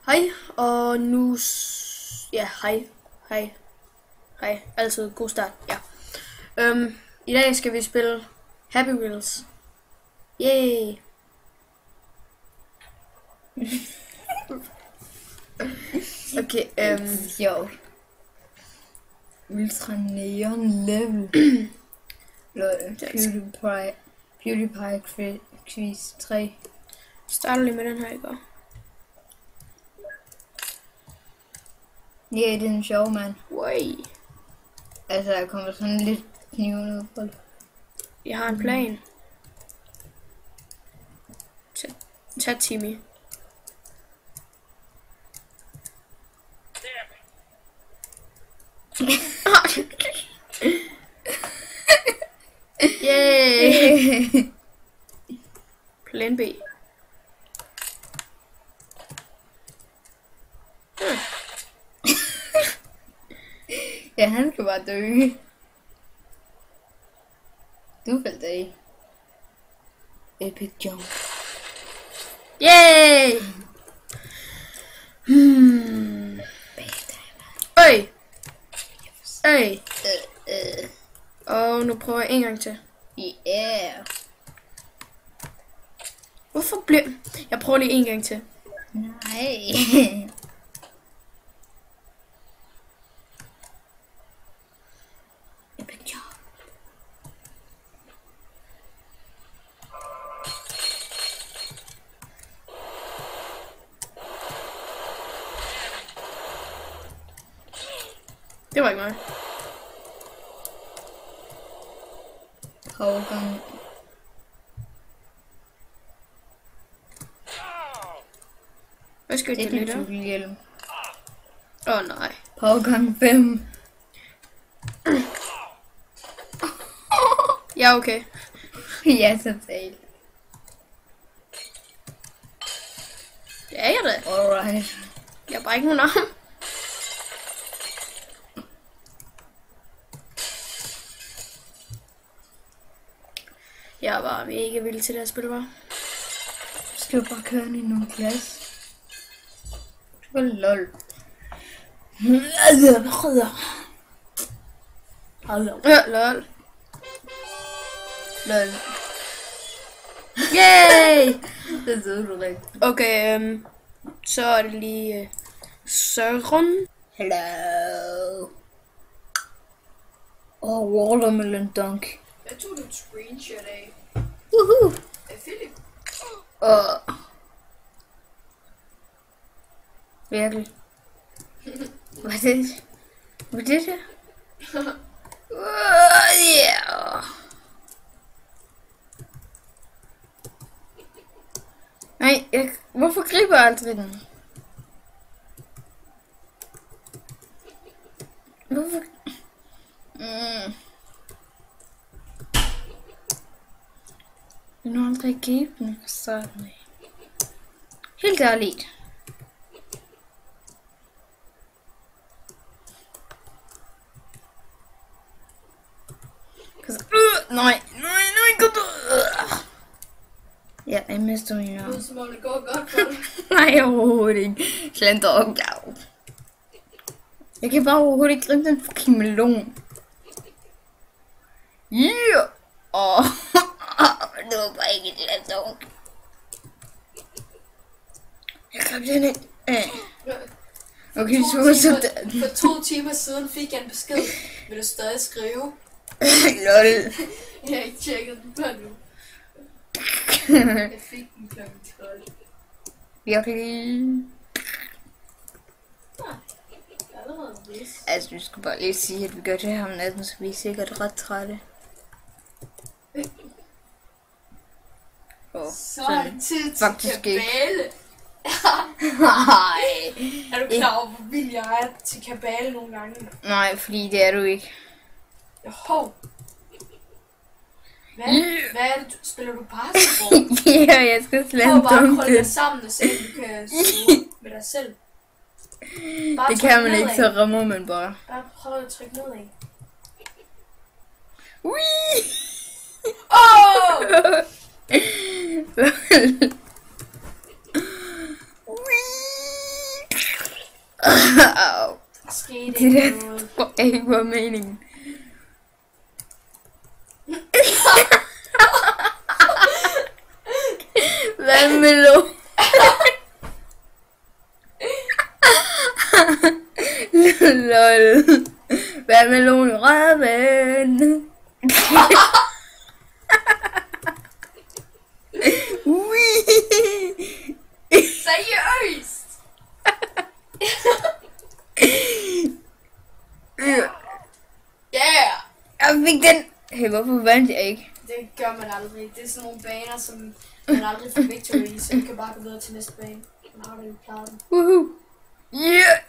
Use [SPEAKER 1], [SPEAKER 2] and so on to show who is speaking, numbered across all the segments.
[SPEAKER 1] Hej, og nu... Ja, hej. Altid god start, ja. I dag skal vi spille Happy Wheels. Yay! Okay,
[SPEAKER 2] sjovt. Ultra neon level. PewDiePie quiz 3.
[SPEAKER 1] starter lige med den her, ikke?
[SPEAKER 2] Ja, det er en sjov, mand.
[SPEAKER 1] Way.
[SPEAKER 2] Altså, der kommer sådan lidt knivende ud på det.
[SPEAKER 1] Jeg har en plan. Tag Timmy. Yay! Plan B.
[SPEAKER 2] Ja, han skal bare dø. Du faldt af. Epic jump.
[SPEAKER 1] Yay! Øj! Øj! Og nu prøver jeg en gang til.
[SPEAKER 2] Yeah.
[SPEAKER 1] Hvorfor bliver... Jeg prøver lige en gang til.
[SPEAKER 2] Nej. Epic jump.
[SPEAKER 1] Det var ikke mig.
[SPEAKER 2] Powergang.
[SPEAKER 1] Hvad skal
[SPEAKER 2] Det
[SPEAKER 1] det
[SPEAKER 2] er
[SPEAKER 1] lidt
[SPEAKER 2] din
[SPEAKER 1] af?
[SPEAKER 2] fuglehjelm.
[SPEAKER 1] Nej.
[SPEAKER 2] Powergang 5.
[SPEAKER 1] Ja, okay.
[SPEAKER 2] Ja, totalt.
[SPEAKER 1] Det er jeg da.
[SPEAKER 2] Alright.
[SPEAKER 1] Jeg har bare ikke nogen arm. Jeg er bare mega vild til det her spil, var.
[SPEAKER 2] Skal du bare køre ind i nogle plads? Det var lol.
[SPEAKER 1] Ja, lol.
[SPEAKER 2] Lol.
[SPEAKER 1] Yay!
[SPEAKER 2] Det så du rigtigt.
[SPEAKER 1] Okay, så er det lige Søren.
[SPEAKER 2] Hello. Watermelon dunk.
[SPEAKER 1] Jeg tog et screenshot af.
[SPEAKER 2] Woohoo.
[SPEAKER 1] Af Philip.
[SPEAKER 2] Virkelig. Hvad er det? Hvad er det der? Yeah. Nej, hvorfor griber jeg aldrig den? Hvorfor? Jeg når aldrig gribe den fra starten af. Helt ærligt. Nej, kom du. Ja, jeg mister min arm.
[SPEAKER 1] Det er som om det går godt for dig.
[SPEAKER 2] Nej, overhovedet ikke. Slender opgave. Jeg kan bare overhovedet ikke gribe den fucking melon. Yeah! Det var bare ikke et slender. Jeg greb den ind. Okay,
[SPEAKER 1] For 2 timer siden fik jeg en besked. Vil du stadig skrive?
[SPEAKER 2] Lol.
[SPEAKER 1] Jeg har ikke tjekket den før nu. Jeg fik den kl. 12.
[SPEAKER 2] Virkelig.
[SPEAKER 1] Allerede vidst.
[SPEAKER 2] Altså, vi skulle bare lige sige, at vi gør det her om natten, så vi er sikkert ret trætte.
[SPEAKER 1] Så er det tid til
[SPEAKER 2] faktisk
[SPEAKER 1] kabale.
[SPEAKER 2] Nej.
[SPEAKER 1] Er du klar over, hvor vild jeg er til kabale nogle gange?
[SPEAKER 2] Nej, fordi det er du ikke.
[SPEAKER 1] Hov. Hvad er det? Spiller du basketball?
[SPEAKER 2] Ja, jeg skal slet
[SPEAKER 1] Prøv bare at
[SPEAKER 2] dumme
[SPEAKER 1] holde dig
[SPEAKER 2] det.
[SPEAKER 1] sammen og se, om du kan score med dig selv. Bare
[SPEAKER 2] Det
[SPEAKER 1] tryk
[SPEAKER 2] kan man
[SPEAKER 1] nedad.
[SPEAKER 2] ikke, så rammer man bare.
[SPEAKER 1] Bare prøv at trykke nedad.
[SPEAKER 2] Ui!
[SPEAKER 1] Åh!
[SPEAKER 2] Ui! Au.
[SPEAKER 1] Skete
[SPEAKER 2] Det
[SPEAKER 1] ikke
[SPEAKER 2] der
[SPEAKER 1] noget.
[SPEAKER 2] tror jeg ikke var meningen. Hvad med lå? Lol. Hvad med lån i røven? Ui.
[SPEAKER 1] Seriøst? Yeah!
[SPEAKER 2] Jeg fik den. Hey, hvorfor vandt jeg ikke?
[SPEAKER 1] Det gør man aldrig. Det er sådan nogle baner, som man aldrig får victory i, så du kan bare gå videre til næste bane. Man har det jo klaret den.
[SPEAKER 2] Woohoo. Yeah.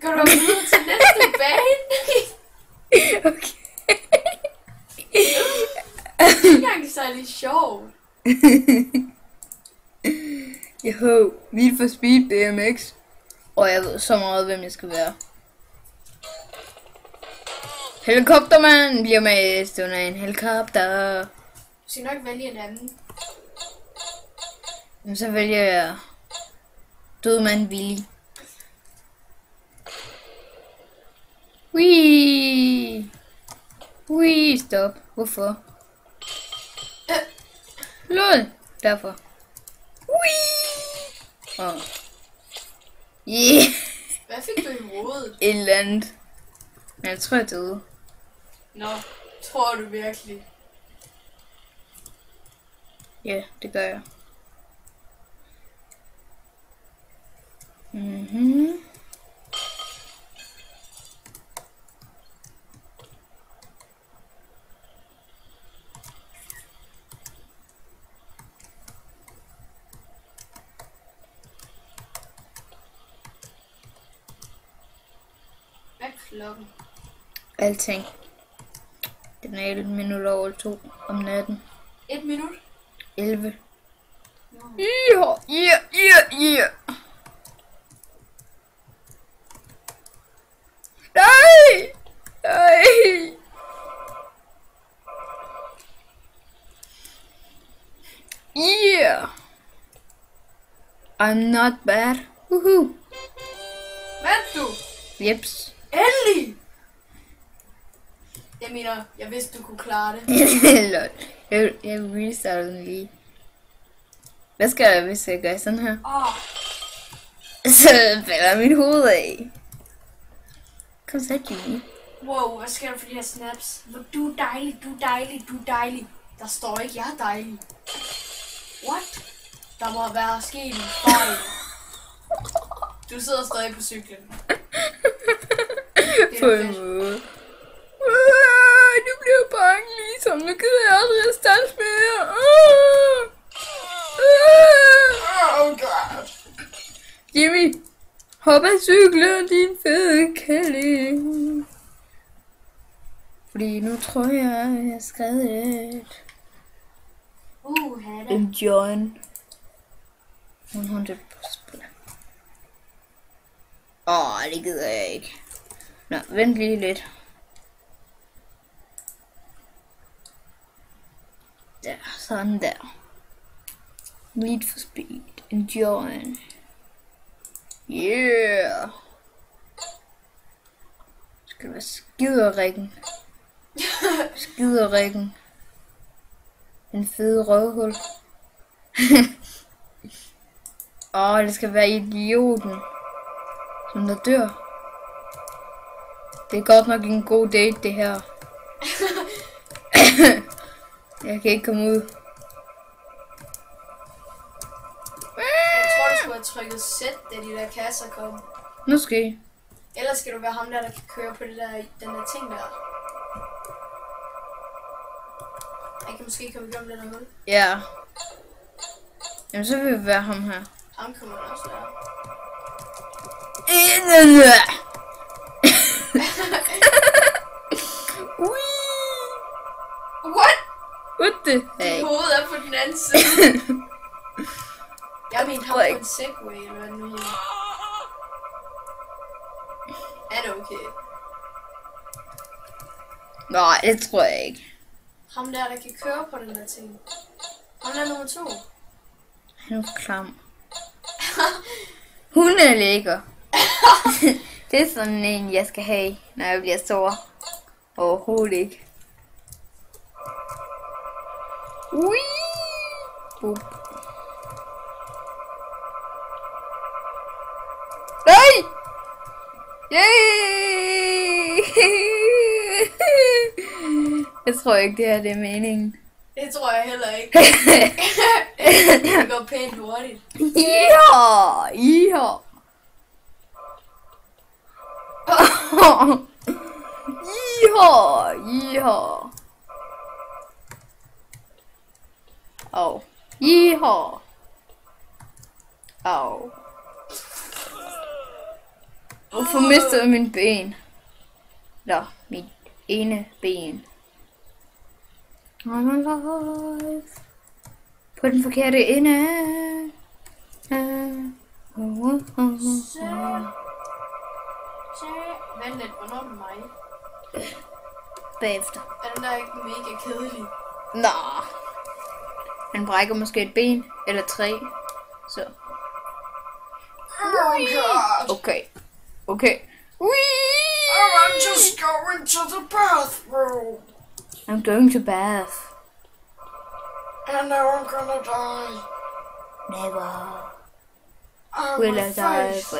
[SPEAKER 1] Går du videre til næste bane?
[SPEAKER 2] Okay.
[SPEAKER 1] Det er ikke engang særlig sjovt.
[SPEAKER 2] Jo, Need for Speed BMX. Og jeg ved så meget, hvem jeg skal være. Helikoptermand bliver mest under en helikopter.
[SPEAKER 1] Du skal nok vælge en anden.
[SPEAKER 2] Men så vælger jeg Dødmand Willy. Wii. Wii, stop. Hvorfor? LOL. Derfor. Wii. Oh. Yeah.
[SPEAKER 1] Hvad fik du i hovedet?
[SPEAKER 2] Et eller andet. Men jeg tror, jeg døde.
[SPEAKER 1] Nå, tror du virkelig?
[SPEAKER 2] Ja, det gør jeg. Mhm.
[SPEAKER 1] Hvad er klokken?
[SPEAKER 2] Alting. Den er 11 minutter over 2 om natten.
[SPEAKER 1] 1 minut?
[SPEAKER 2] 11.
[SPEAKER 1] Nå.
[SPEAKER 2] Yeah. Nej! Yeah! I'm not bad. Woohoo!
[SPEAKER 1] Vandt du?
[SPEAKER 2] Jeps.
[SPEAKER 1] Endelig! Jeg mener, jeg vidste, du kunne klare det.
[SPEAKER 2] Lol. Jeg restarter den lige. Hvad skal jeg, hvis jeg gør sådan her? Så falder mit hoved af. Kom så, Jimmy.
[SPEAKER 1] Wow, hvad sker der for de her snaps? Du er dejlig, du er dejlig, du er dejlig. Der står ikke, jeg er dejlig. What? Der må være sket en fejl. Du sidder stadig på cyklen.
[SPEAKER 2] På en måde. Nu bliver jeg bange ligesom. Nu gider jeg aldrig at starte mere.
[SPEAKER 1] Oh god.
[SPEAKER 2] Jimmy, hop af cyklen, din fede kælling. Fordi nu tror jeg har skrevet et.
[SPEAKER 1] Hatte.
[SPEAKER 2] En John. 100%. Det gider jeg ikke. Nå, vent lige lidt. Der, sådan der. Need for Speed. Enjoy. Yeah. Skal det være skiderikken? Skiderikken. En fed røvhul. Det skal være idioten, som der dør. Det er godt nok en god date, det her. Jeg kan ikke komme ud.
[SPEAKER 1] Jeg tror, du skulle have trykket Z, da de der kasser kom.
[SPEAKER 2] Måske.
[SPEAKER 1] Ellers skal du være ham der kan køre på det der, den der ting der. Jeg kan måske komme igennem den der hul.
[SPEAKER 2] Ja. Jamen, så vil vi være ham her.
[SPEAKER 1] Ham kan man også være. What?
[SPEAKER 2] What the
[SPEAKER 1] Dit
[SPEAKER 2] heck?
[SPEAKER 1] hoved er på den anden side. Jeg mente ham på en Segway, eller hvad det nu hedder. Er det okay?
[SPEAKER 2] Nej, det tror jeg ikke.
[SPEAKER 1] Ham der kan køre på den der ting. Ham der nummer 2.
[SPEAKER 2] Han er klam. Hun er lækker. Det er sådan en, jeg skal have, når jeg bliver stor. Overhovedet ikke. Ui! Boop. Nej! Yay! Jeg tror ikke, det her det er meningen.
[SPEAKER 1] Det tror jeg heller ikke. Det går pænt hurtigt.
[SPEAKER 2] Ja! Ja! Yeehaw! Au. Yeehaw! Au. Hvorfor mistede jeg min ben? Nå, mit ene ben. I'm alive. På den forkerte ende.
[SPEAKER 1] Vent lidt, hvornår er det mig?
[SPEAKER 2] Bagefter.
[SPEAKER 1] Er den der ikke mega kedelig?
[SPEAKER 2] Nå. Han brækker måske et ben, eller 3. Så.
[SPEAKER 1] Oh god!
[SPEAKER 2] Okay. Okay.
[SPEAKER 1] I'm just going to the bathroom.
[SPEAKER 2] I'm going to bath.
[SPEAKER 1] And now I'm gonna die.
[SPEAKER 2] Never.
[SPEAKER 1] Oh,
[SPEAKER 2] Will
[SPEAKER 1] my
[SPEAKER 2] I die?
[SPEAKER 1] face.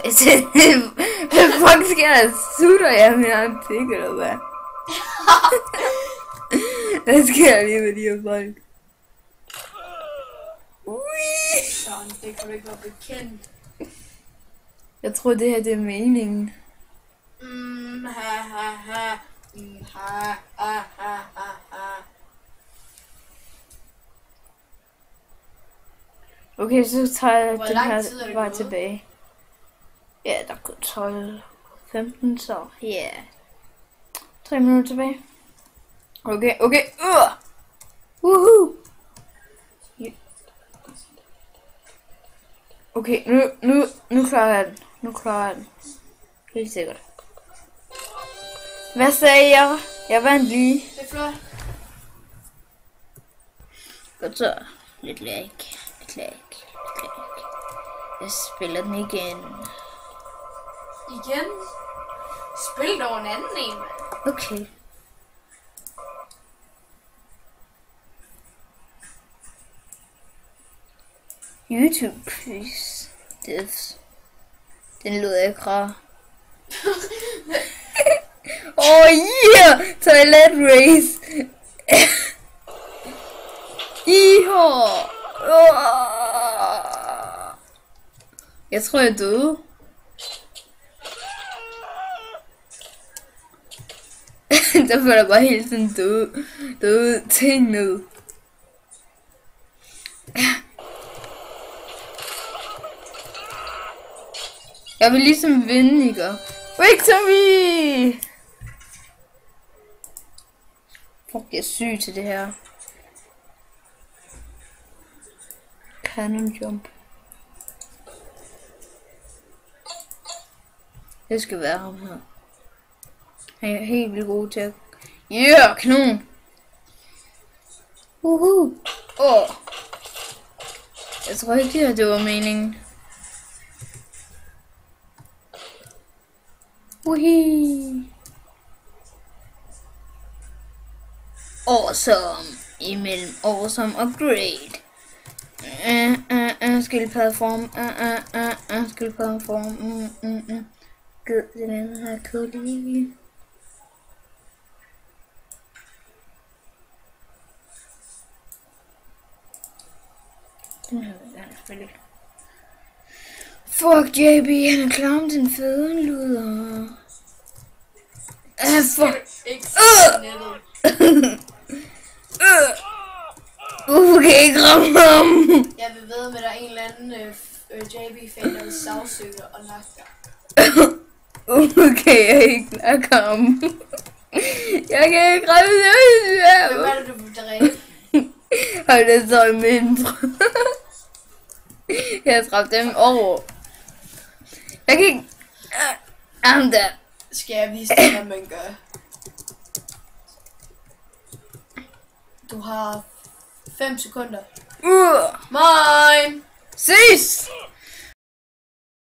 [SPEAKER 2] Hvad fuck sker der? Sutter jeg med en pik, eller hvad? Hvad sker der lige med de her folk?
[SPEAKER 1] Sådan, det kan du ikke være bekendt.
[SPEAKER 2] Jeg tror, det her det er meningen.
[SPEAKER 1] Ha ha ha. Ha ha ha ha.
[SPEAKER 2] Okay, så tager jeg
[SPEAKER 1] Hvor
[SPEAKER 2] den
[SPEAKER 1] lang tid er det
[SPEAKER 2] her vej
[SPEAKER 1] gået?
[SPEAKER 2] tilbage. Ja, der går 12, 15, så ja. 3 minutter tilbage. Okay, okay. Woohoo! Okay, nu klarer jeg den. Nu klarer jeg den. Helt sikkert. Hvad sagde jeg? Jeg vandt lige.
[SPEAKER 1] Det er flot.
[SPEAKER 2] Godt så. Lidt lag. Jeg spiller den igen.
[SPEAKER 1] Igen? Spil dog en anden en, mand.
[SPEAKER 2] Okay. YouTube, please. Den lød ikke rar. Oh yeah! Toilet race! Yeehaw! Jeg tror, jeg døde. Der føler bare hele tiden døde ting ned. Jeg vil ligesom vinde, ikke? Victory! Fuck, jeg er syg til det her. Cannon jump. Det skal være ham her. Han er helt vildt god til at... Yeah, kanon! Woohoo! Jeg tror ikke, at det var meningen. Woohoo! Awesome! Imellem awesome upgrade. Skildpaddeform. Skildpaddeform. Gud, den her kølige. Den her vil jeg spille. Fuck JB, han har klaret den fede luder. Fuck.
[SPEAKER 1] Ikke nettet.
[SPEAKER 2] Okay, ikke ramme ham.
[SPEAKER 1] Jeg vil ved med, at der er en eller anden JB-fan, der vil sagsøge og nakke dig.
[SPEAKER 2] Okay, jeg ikke nakke ham. Jeg kan ikke ramme ham.
[SPEAKER 1] Hvem er det, du vil dræbe?
[SPEAKER 2] Han er så mindre. Jeg har trappet dem over. Jeg kan ikke... Ham der.
[SPEAKER 1] Skal jeg vise dig, hvad man gør? Du har 5 sekunder. Mine!
[SPEAKER 2] Ses!